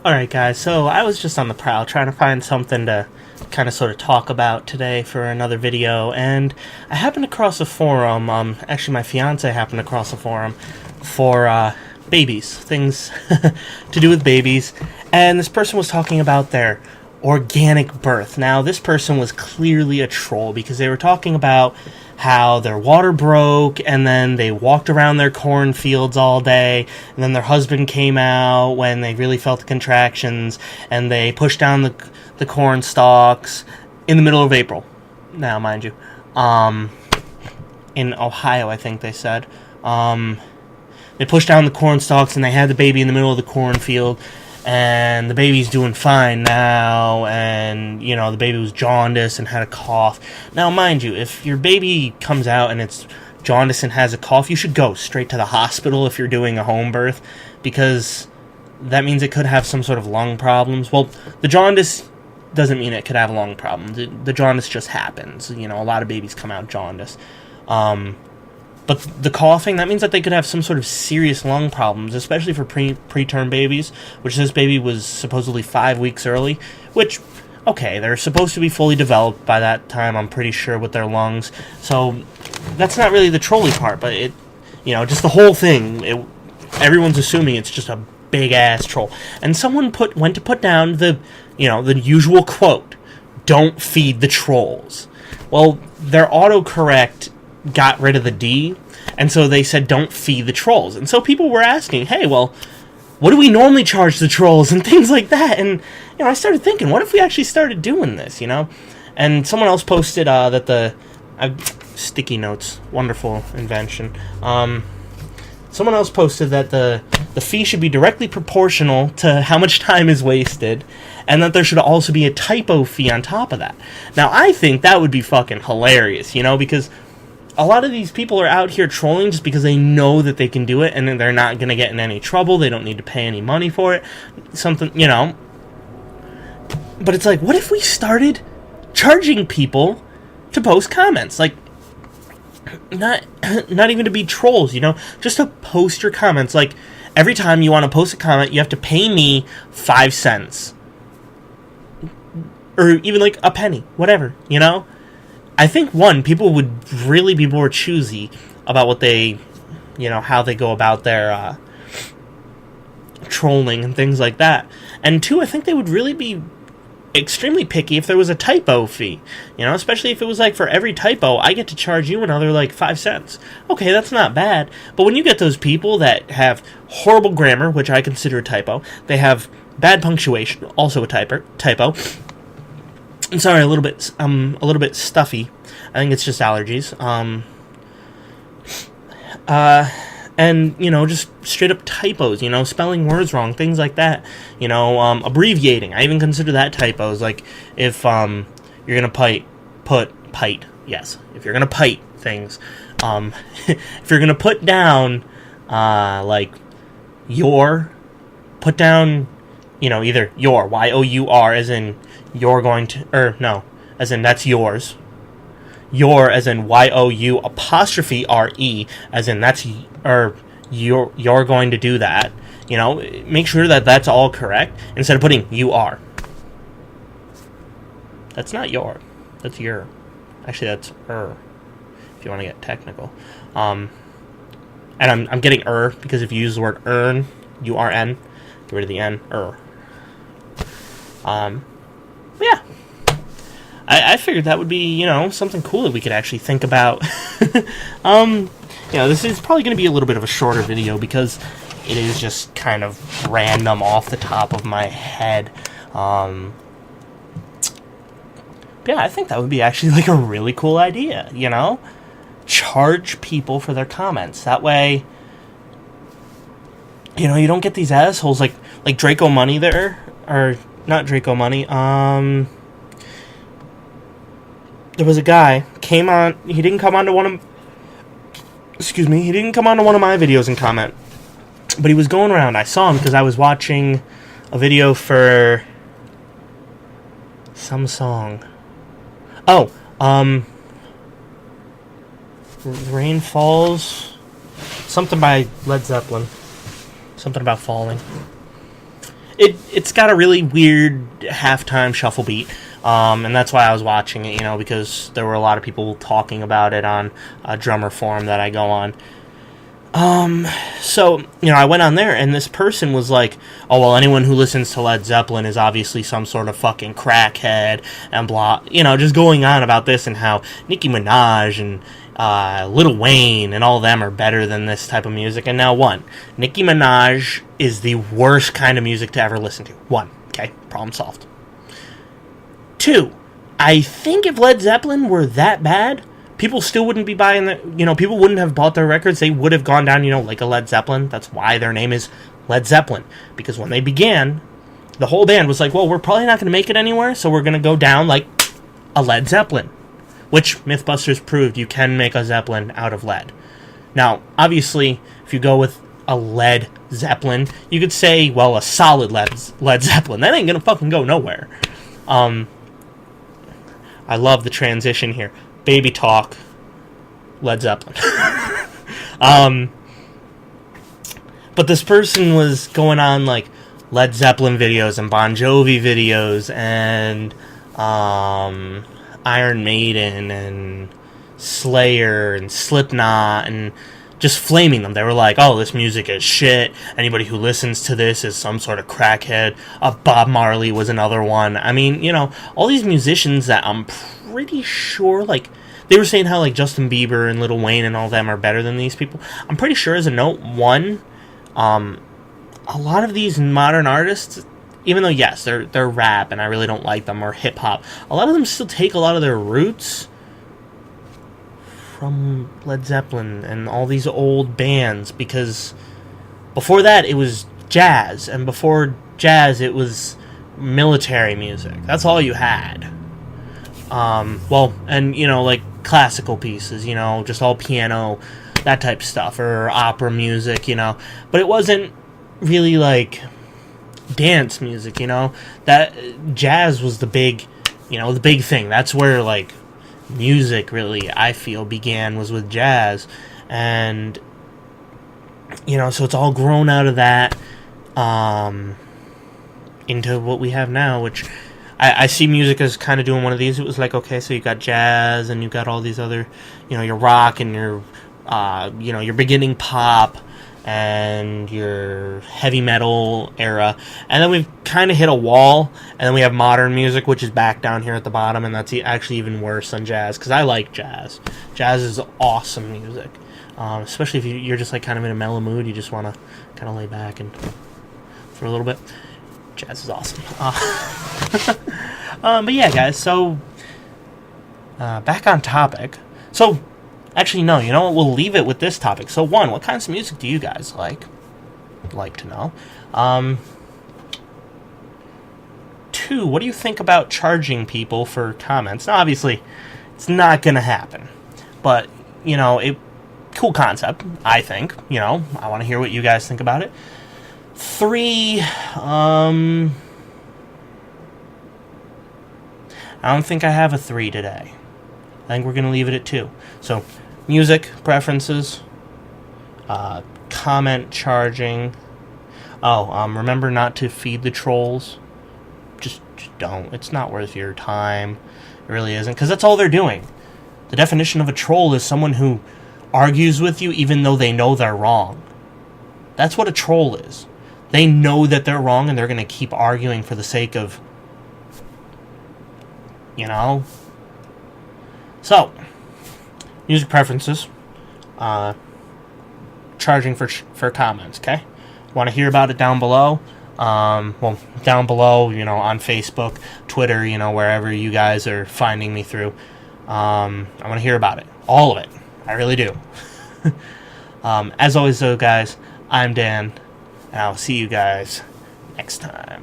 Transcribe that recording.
Alright, guys, so I was just on the prowl trying to find something to kind of sort of talk about today for another video, and I happened across a forum. Actually, my fiance happened across a forum for babies, things to do with babies, and this person was talking about their organic birth. Now, this person was clearly a troll because they were talking about how their water broke and then they walked around their cornfields all day, and then their husband came out when they really felt the contractions and they pushed down the corn stalks in the middle of April. Now, mind you, in Ohio, I think they said. They pushed down the corn stalks and they had the baby in the middle of the cornfield, and the baby's doing fine now, and, you know, the baby was jaundiced and had a cough. Now, mind you, if your baby comes out and it's jaundiced and has a cough, you should go straight to the hospital if you're doing a home birth, because that means it could have some sort of lung problems. Well, the jaundice doesn't mean it could have a lung problem. The jaundice just happens. You know, a lot of babies come out jaundiced. But the coughing, that means that they could have some sort of serious lung problems, especially for preterm babies, which this baby was supposedly 5 weeks early, which, okay, they're supposed to be fully developed by that time, I'm pretty sure, with their lungs. So that's not really the trolly part, but it, you know, just the whole thing, everyone's assuming it's just a big-ass troll. And someone went to put down the usual quote, "Don't feed the trolls." Well, their autocorrect got rid of the D, and so they said don't feed the trolls. And so people were asking, hey, well, what do we normally charge the trolls and things like that? And, you know, I started thinking, what if we actually started doing this, you know? And someone else posted that sticky notes, wonderful invention. Someone else posted that the fee should be directly proportional to how much time is wasted, and that there should also be a typo fee on top of that. Now, I think that would be fucking hilarious, you know, because a lot of these people are out here trolling just because they know that they can do it and they're not going to get in any trouble. They don't need to pay any money for it. Something, you know. But it's like, what if we started charging people to post comments? Like, not even to be trolls, you know? Just to post your comments. Like, every time you want to post a comment, you have to pay me 5 cents. Or even like a penny. Whatever, you know? I think, people would really be more choosy about what they, you know, how they go about their trolling and things like that. And 2, I think they would really be extremely picky if there was a typo fee. You know, especially if it was like for every typo, I get to charge you another like 5 cents. Okay, that's not bad. But when you get those people that have horrible grammar, which I consider a typo, they have bad punctuation, also a typo. I'm sorry, a little bit stuffy. I think it's just allergies. And, you know, just straight up typos, you know, spelling words wrong, things like that. You know, abbreviating. I even consider that typos. Like, if you're gonna if you're gonna pite things, if you're gonna put down, like, put down, you know, either your, Y-O-U-R, as in you're going to, or no, as in that's yours. Your, as in Y-O-U apostrophe R-E, as in that's, or you're going to do that. You know, make sure that that's all correct instead of putting you are. That's not your, that's your. Actually, that's if you want to get technical. And I'm getting because if you use the word earn, U-R-N, get rid of the N, yeah. I figured that would be, you know, something cool that we could actually think about. You know, this is probably going to be a little bit of a shorter video because it is just kind of random off the top of my head. Yeah, I think that would be actually like a really cool idea, you know? Charge people for their comments. That way, you know, you don't get these assholes like Draco Money there, or not Draco Money, there was a guy, he didn't come onto one of my videos and comment, but he was going around. I saw him because I was watching a video for some song. Rain Falls, something by Led Zeppelin, something about falling. it's got a really weird halftime shuffle beat, and that's why I was watching it, because there were a lot of people talking about it on a drummer forum that I go on. So, I went on there, and this person was like, oh, well, anyone who listens to Led Zeppelin is obviously some sort of fucking crackhead, and blah, just going on about this, and how Nicki Minaj and Lil Wayne and all of them are better than this type of music. And now, one, Nicki Minaj is the worst kind of music to ever listen to. One, okay, problem solved. Two, I think if Led Zeppelin were that bad, people still wouldn't be buying people wouldn't have bought their records. They would have gone down, like a Led Zeppelin. That's why their name is Led Zeppelin. Because when they began, the whole band was like, well, we're probably not going to make it anywhere, so we're going to go down like a Led Zeppelin. Which Mythbusters proved you can make a Zeppelin out of lead. Now, obviously, if you go with a Led Zeppelin, you could say, well, a solid Led Zeppelin. That ain't going to fucking go nowhere. I love the transition here. Baby Talk, Led Zeppelin. But this person was going on like Led Zeppelin videos and Bon Jovi videos and Iron Maiden and Slayer and Slipknot and just flaming them. They were like, oh, this music is shit. Anybody who listens to this is some sort of crackhead. Bob Marley was another one. I mean, all these musicians that I'm pretty sure, like, they were saying how, like, Justin Bieber and Lil Wayne and all them are better than these people. I'm pretty sure, as a note, one, a lot of these modern artists, even though, yes, they're rap and I really don't like them, or hip-hop, a lot of them still take a lot of their roots from Led Zeppelin and all these old bands, because before that, it was jazz, and before jazz, it was military music. That's all you had. Like classical pieces, just all piano, that type of stuff, or opera music, but it wasn't really like dance music, that jazz was the big thing. That's where like music really, I feel, began, was with jazz, and so it's all grown out of that into what we have now, which I see music as kind of doing one of these. It was like, okay, so you got jazz, and you got all these other, your rock, and your, your beginning pop, and your heavy metal era. And then we've kind of hit a wall, and then we have modern music, which is back down here at the bottom, and that's actually even worse than jazz, because I like jazz. Jazz is awesome music, especially if you're just like kind of in a mellow mood, you just want to kind of lay back and for a little bit. Jazz is awesome. But yeah, guys, so back on topic. So, actually, no, you know what? We'll leave it with this topic. So, one, what kinds of music do you guys like? Like to know. Two, what do you think about charging people for comments? Now, obviously, it's not going to happen. But, cool concept, I think. I want to hear what you guys think about it. Three, I don't think I have a 3 today. I think we're going to leave it at 2. So, music, preferences, comment charging. Remember not to feed the trolls. Just don't. It's not worth your time. It really isn't. Because that's all they're doing. The definition of a troll is someone who argues with you even though they know they're wrong. That's what a troll is. They know that they're wrong, and they're going to keep arguing for the sake of, So, music preferences, charging for comments, okay? Want to hear about it down below? Down below, on Facebook, Twitter, wherever you guys are finding me through. I want to hear about it. All of it. I really do. As always, though, guys, I'm Dan. And I'll see you guys next time.